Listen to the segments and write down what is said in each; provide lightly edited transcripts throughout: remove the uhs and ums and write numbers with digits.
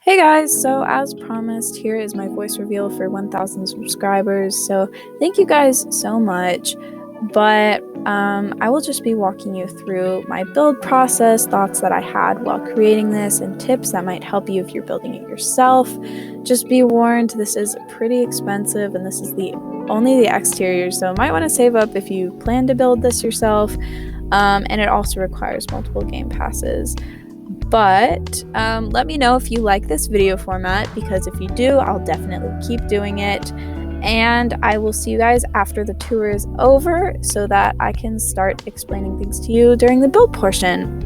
Hey guys, so as promised, here is my voice reveal for 1,000 subscribers. So thank you guys so much. But I will just be walking you through my build process, thoughts that I had while creating this, and tips that might help you if you're building it yourself. Just be warned, this is pretty expensive, and this is only the exterior, so might want to save up if you plan to build this yourself. And it also requires multiple game passes. But let me know if you like this video format, because if you do, I'll definitely keep doing it. And I will see you guys after the tour is over so that I can start explaining things to you during the build portion.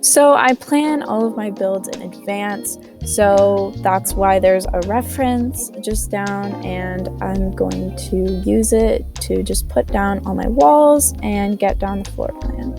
So I plan all of my builds in advance, so that's why there's a reference just down, and I'm going to use it to just put down all my walls and get down the floor plan.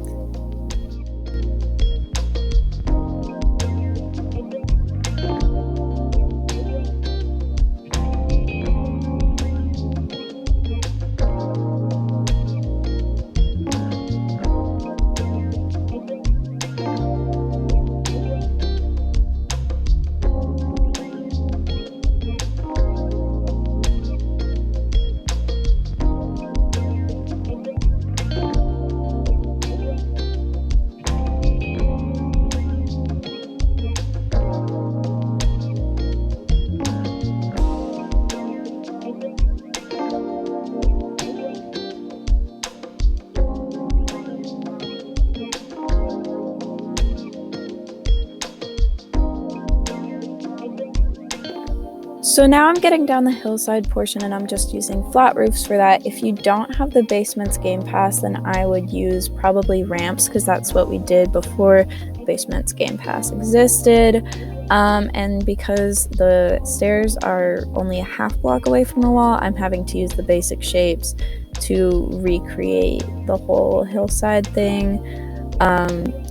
So now I'm getting down the hillside portion, and I'm just using flat roofs for that. If you don't have the basement's game pass, then I would use probably ramps, because that's what we did before the basement's game pass existed. And because the stairs are only a half block away from the wall, I'm having to use the basic shapes to recreate the whole hillside thing.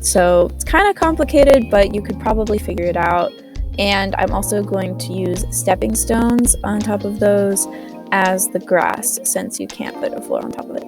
So it's kind of complicated, but you could probably figure it out. And I'm also going to use stepping stones on top of those as the grass, since you can't put a floor on top of it.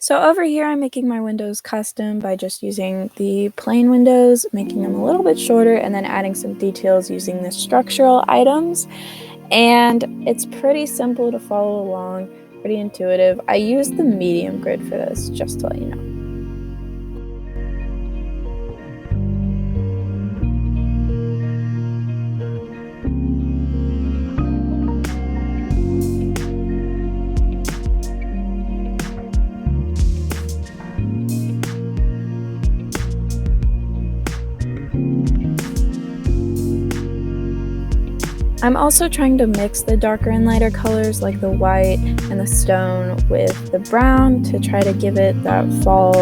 So over here I'm making my windows custom by just using the plain windows, making them a little bit shorter, and then adding some details using the structural items. And it's pretty simple to follow along, pretty intuitive. I use the medium grid for this, just to let you know. I'm also trying to mix the darker and lighter colors like the white and the stone with the brown to try to give it that fall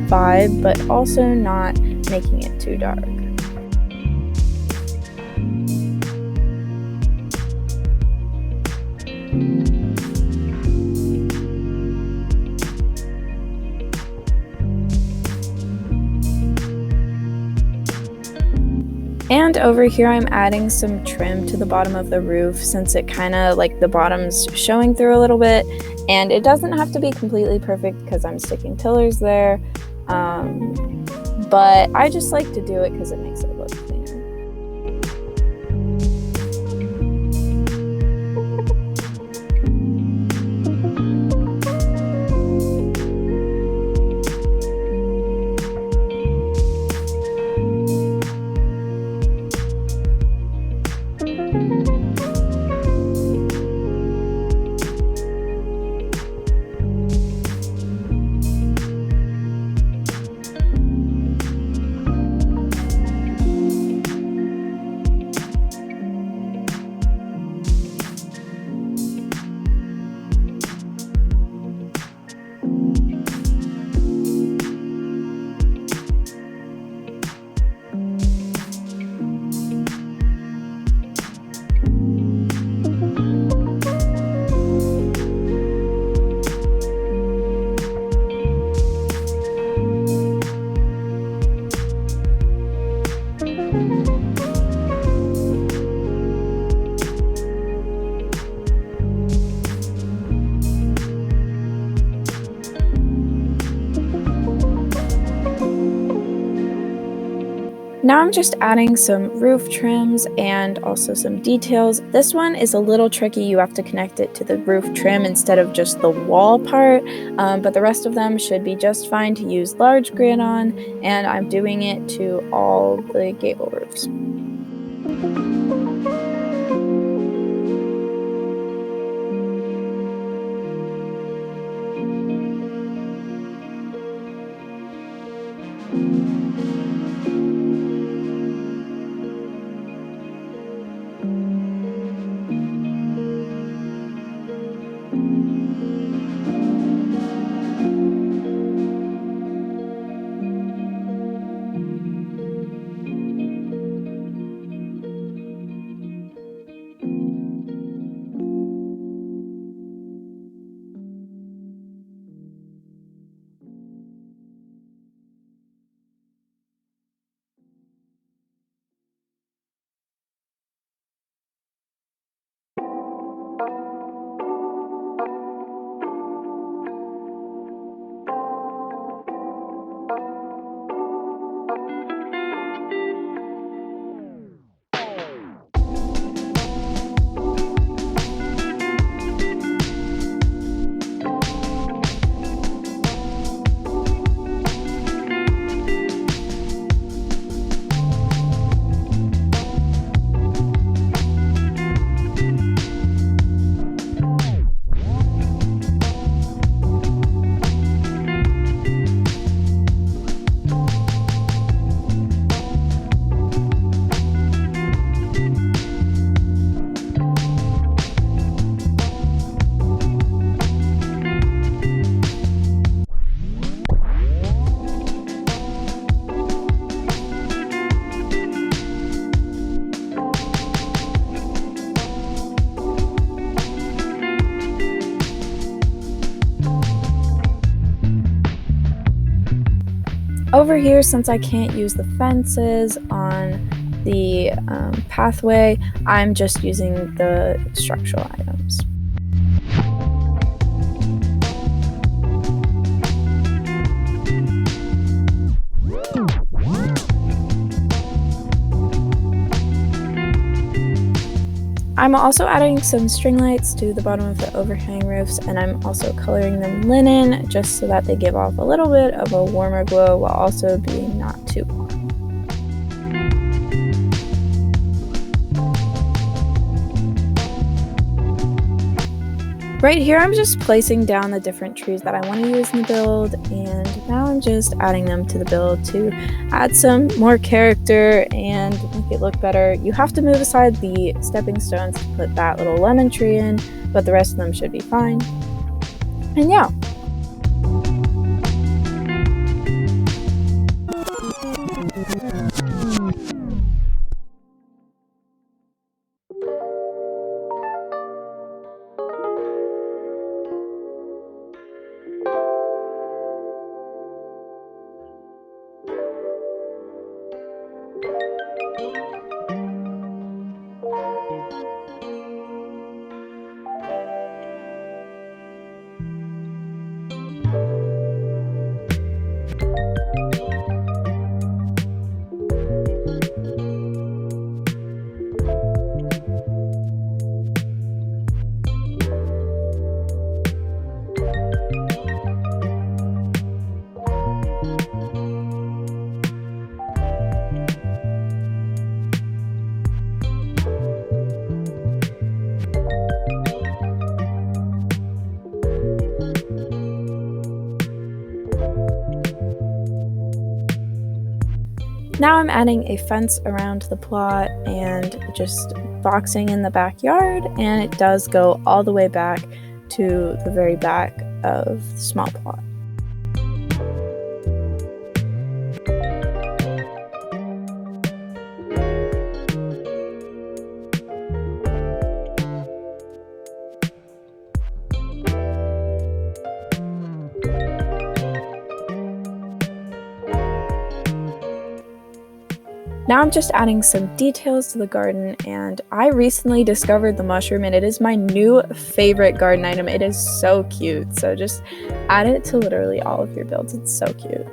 vibe, but also not making it too dark. And over here I'm adding some trim to the bottom of the roof since it kind of like the bottom's showing through a little bit, and it doesn't have to be completely perfect because I'm sticking pillars there, but I just like to do it because it makes it look cleaner. Now I'm just adding some roof trims and also some details. This one is a little tricky. You have to connect it to the roof trim instead of just the wall part, but the rest of them should be just fine to use large grid on, and I'm doing it to all the gable roofs. Over here, since I can't use the fences on the pathway, I'm just using the structural items. I'm also adding some string lights to the bottom of the overhang roofs, and I'm also coloring them linen just so that they give off a little bit of a warmer glow while also being not too warm. Right here I'm just placing down the different trees that I want to use in the build, and now I'm just adding them to the build to add some more character and make it look better. You have to move aside the stepping stones to put that little lemon tree in, but the rest of them should be fine. And yeah. Now I'm adding a fence around the plot and just boxing in the backyard, and it does go all the way back to the very back of the small plot. Now I'm just adding some details to the garden, and I recently discovered the mushroom and it is my new favorite garden item. It is so cute, so just add it to literally all of your builds. It's so cute.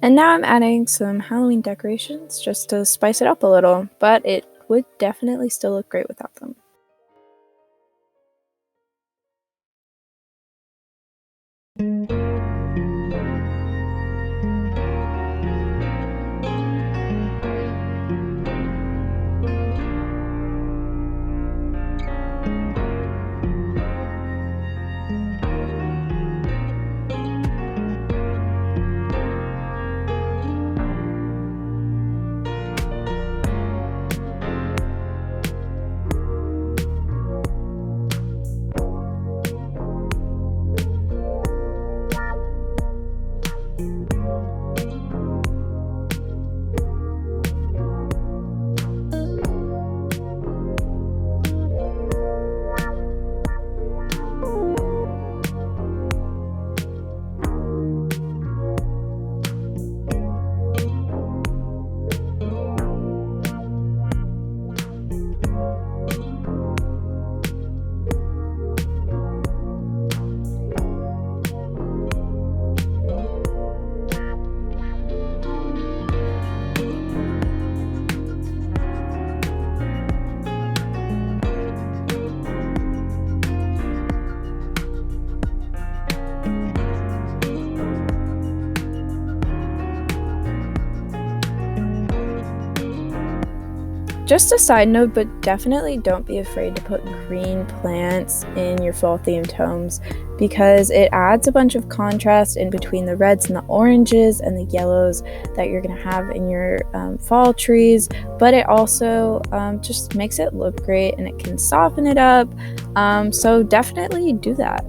And now I'm adding some Halloween decorations just to spice it up a little, but it would definitely still look great without them. Just a side note, but definitely don't be afraid to put green plants in your fall themed homes because it adds a bunch of contrast in between the reds and the oranges and the yellows that you're going to have in your fall trees. But it also just makes it look great and it can soften it up. So definitely do that.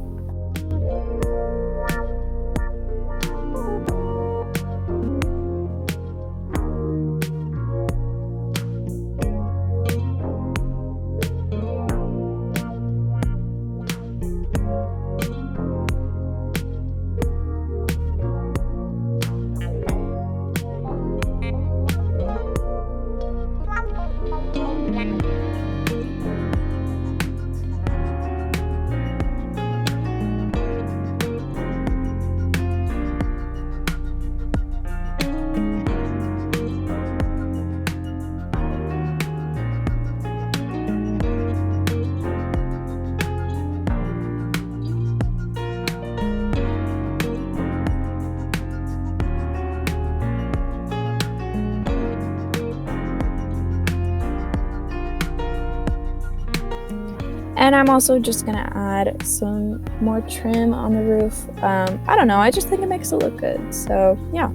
And I'm also just gonna add some more trim on the roof. I don't know, I just think it makes it look good. So yeah.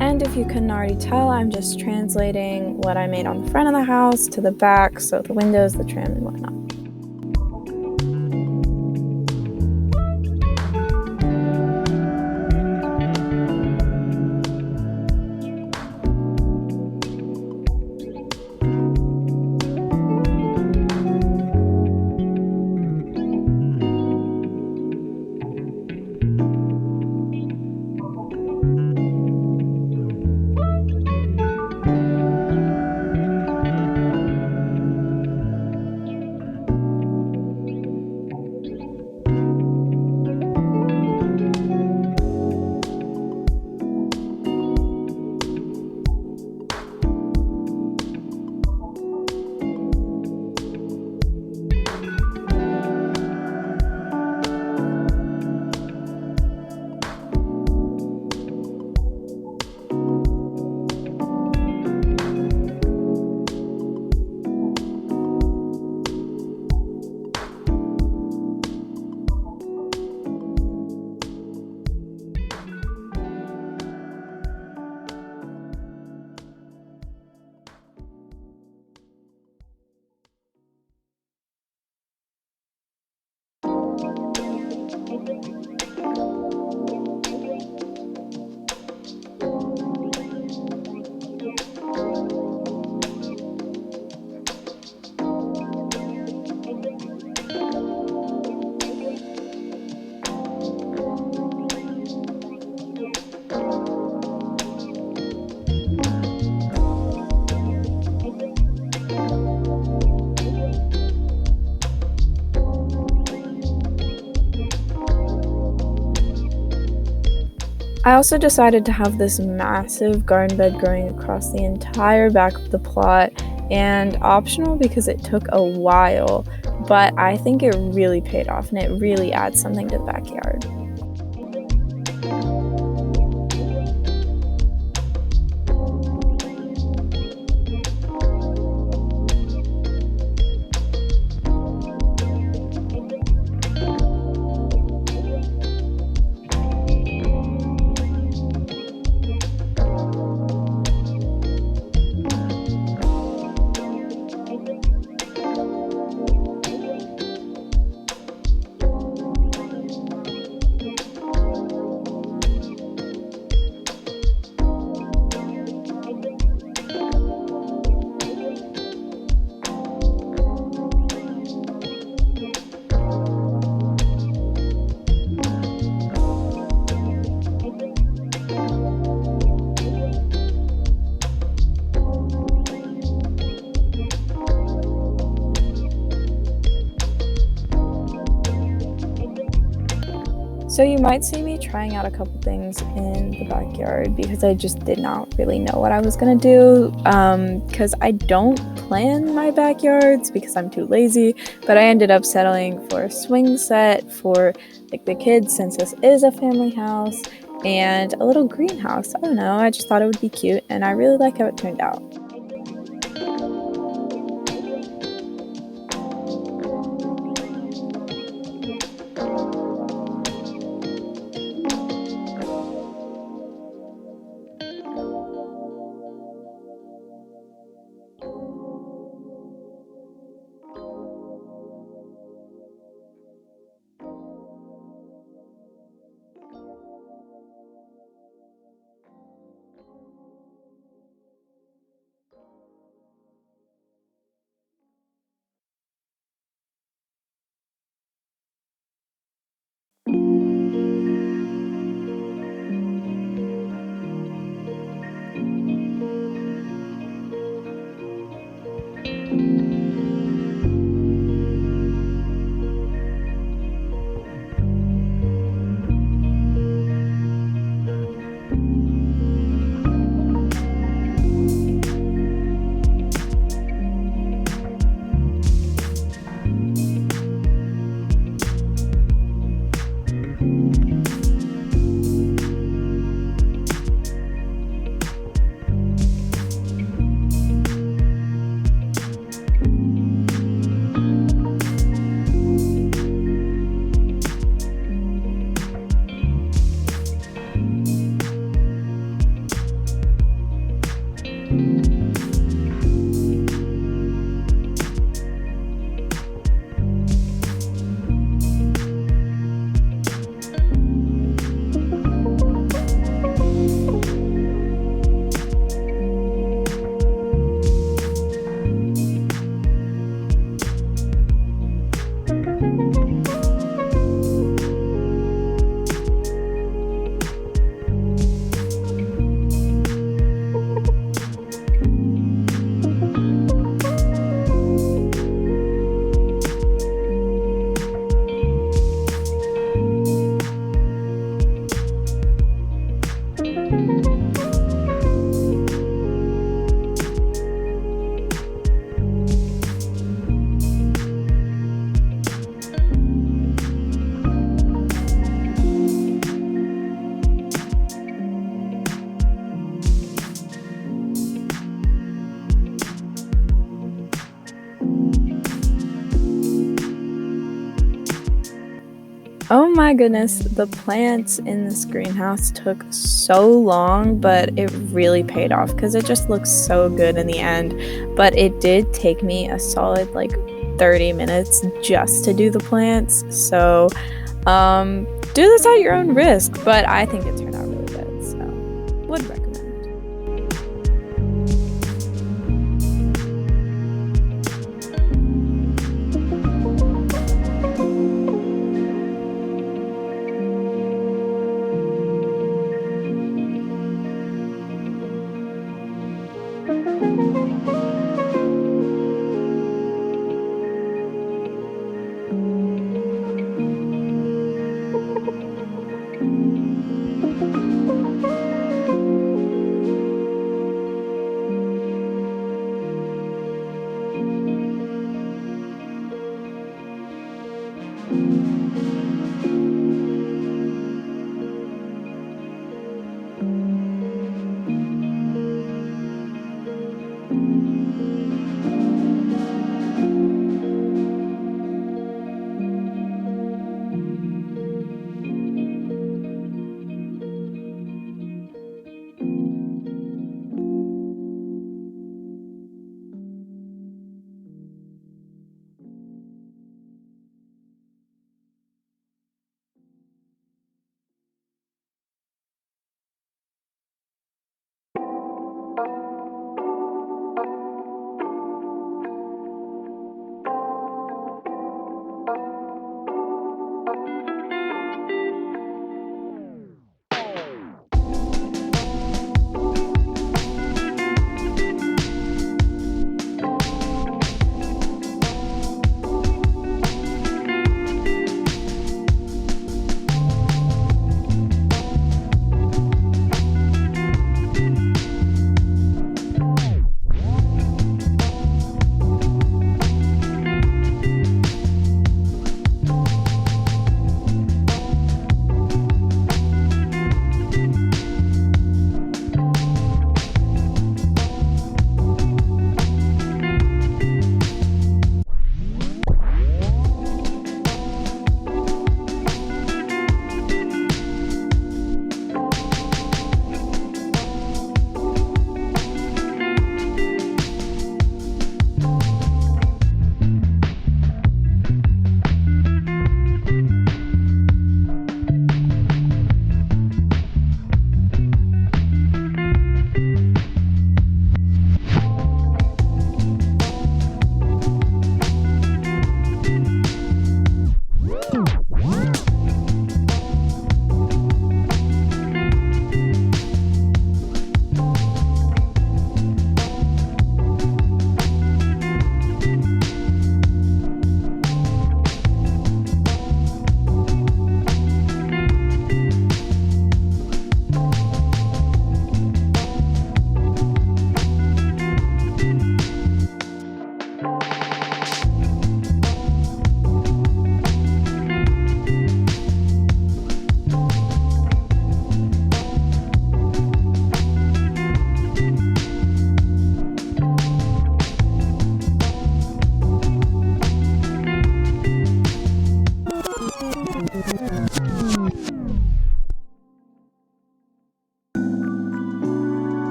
And if you couldn't already tell, I'm just translating what I made on the front of the house to the back, so the windows, the trim, and whatnot. I also decided to have this massive garden bed growing across the entire back of the plot, and optional because it took a while, but I think it really paid off and it really adds something to the backyard. So you might see me trying out a couple things in the backyard because I just did not really know what I was gonna do, because I don't plan my backyards because I'm too lazy, but I ended up settling for a swing set for like the kids since this is a family house, and a little greenhouse. I don't know, I just thought it would be cute and I really like how it turned out. Oh my goodness, the plants in this greenhouse took so long, but it really paid off because it just looks so good in the end. But it did take me a solid like 30 minutes just to do the plants. So do this at your own risk, but I think it turned out really good, so would recommend.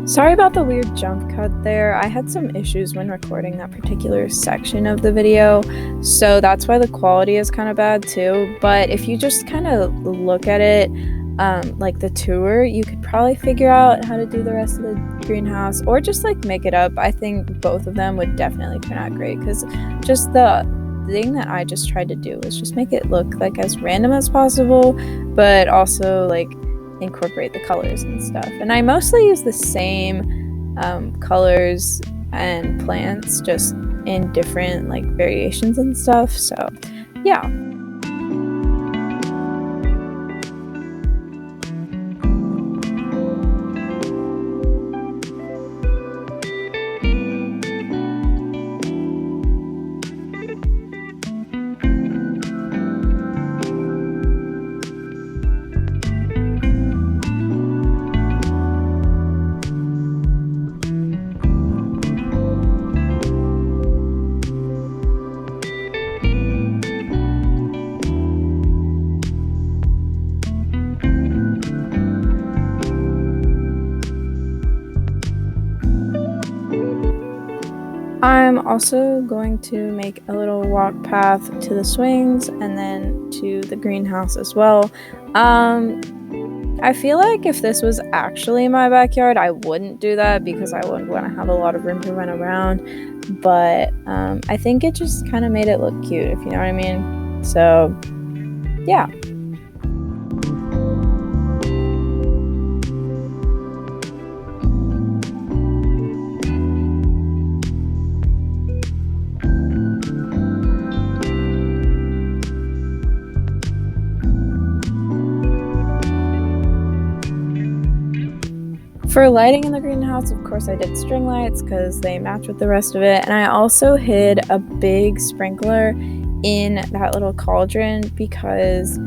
Sorry about the weird jump cut there. I had some issues when recording that particular section of the video, so that's why the quality is kind of bad too. But if you just kind of look at it like the tour, you could probably figure out how to do the rest of the greenhouse or just like make it up. I think both of them would definitely turn out great, because just the thing that I just tried to do was just make it look like as random as possible, but also like incorporate the colors and stuff. And I mostly use the same colors and plants, just in different like variations and stuff. So yeah. I'm also going to make a little walk path to the swings and then to the greenhouse as well. I feel like if this was actually my backyard, I wouldn't do that because I wouldn't want to have a lot of room to run around. But I think it just kind of made it look cute, if you know what I mean. So, yeah. For lighting in the greenhouse, of course, I did string lights because they match with the rest of it. And I also hid a big sprinkler in that little cauldron because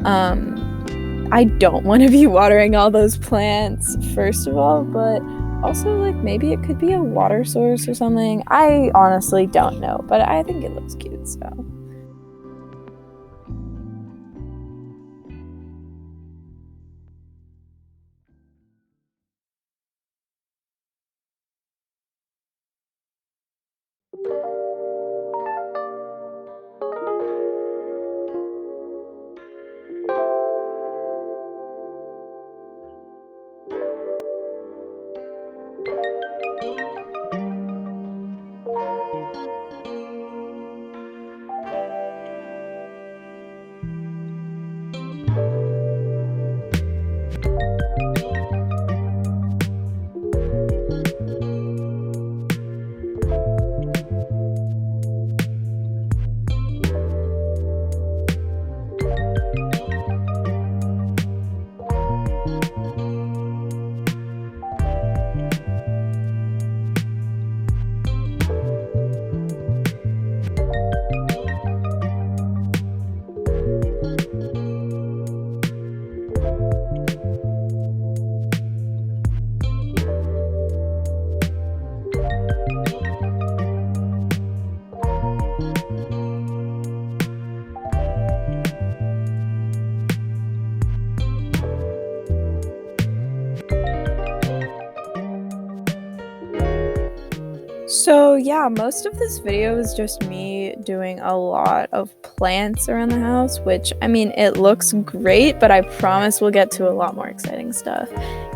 I don't want to be watering all those plants, first of all, but also, like, maybe it could be a water source or something. I honestly don't know, but I think it looks cute, so. So yeah, most of this video is just me doing a lot of plants around the house, which, I mean, it looks great, but I promise we'll get to a lot more exciting stuff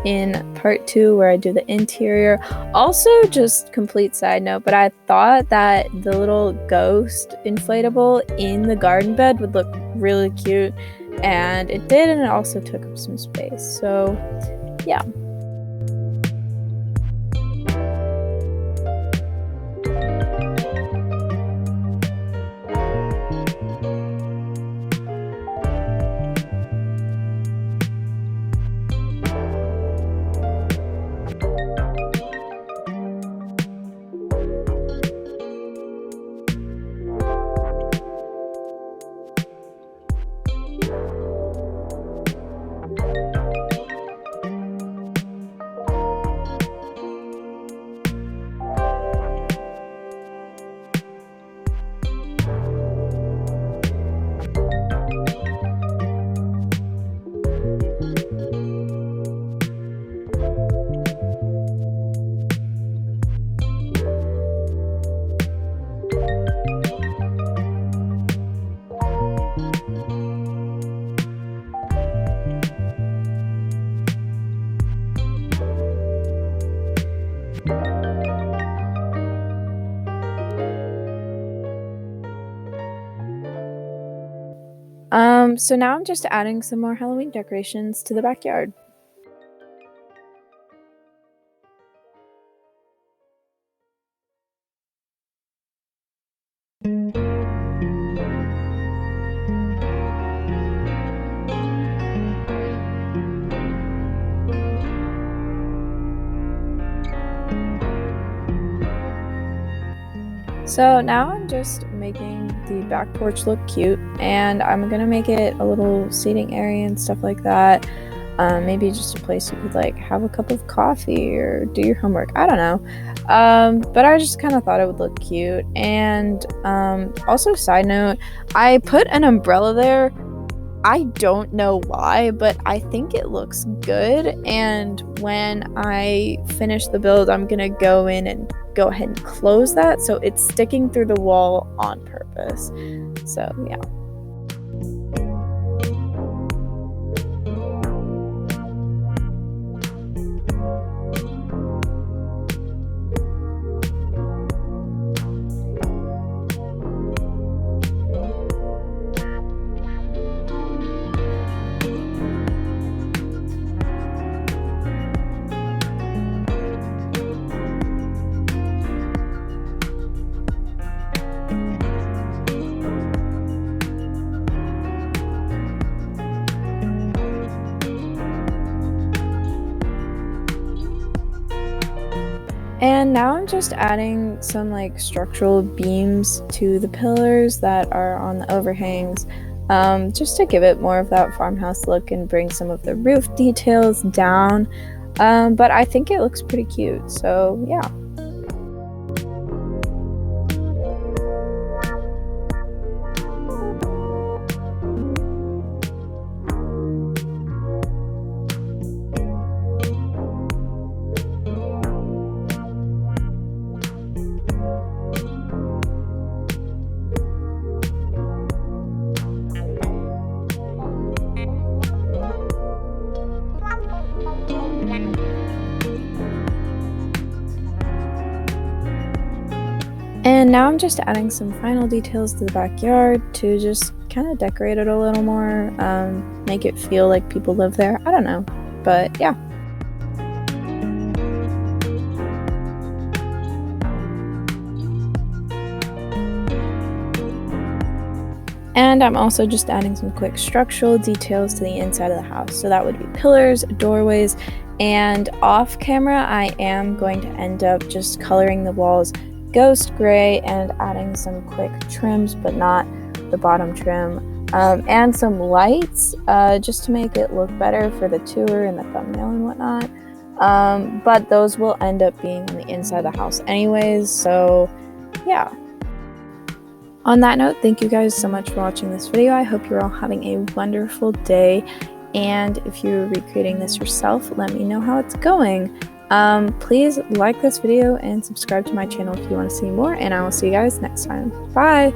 in part 2 where I do the interior. Also, just complete side note, but I thought that the little ghost inflatable in the garden bed would look really cute, and it did, and it also took up some space. So yeah. So now I'm just adding some more Halloween decorations to the backyard. So now I'm just making the back porch look cute, and I'm gonna make it a little seating area and stuff like that. Maybe just a place you could like have a cup of coffee or do your homework. I don't know. But I just kind of thought it would look cute. And also, side note, I put an umbrella there. I don't know why, but I think it looks good, and when I finish the build, I'm gonna go in and go ahead and close that so it's sticking through the wall on purpose. So yeah. And now I'm just adding some like structural beams to the pillars that are on the overhangs, just to give it more of that farmhouse look and bring some of the roof details down. But I think it looks pretty cute, so yeah. And now I'm just adding some final details to the backyard to just kind of decorate it a little more, make it feel like people live there. I don't know, but yeah. And I'm also just adding some quick structural details to the inside of the house. So that would be pillars, doorways, and off camera I am going to end up just coloring the walls ghost gray and adding some quick trims, but not the bottom trim, and some lights just to make it look better for the tour and the thumbnail and whatnot. But those will end up being on the inside of the house anyways, so yeah. On that note, thank you guys so much for watching this video. I hope you're all having a wonderful day, and if you're recreating this yourself, let me know how it's going. Please like this video and subscribe to my channel if you want to see more, and I will see you guys next time. Bye!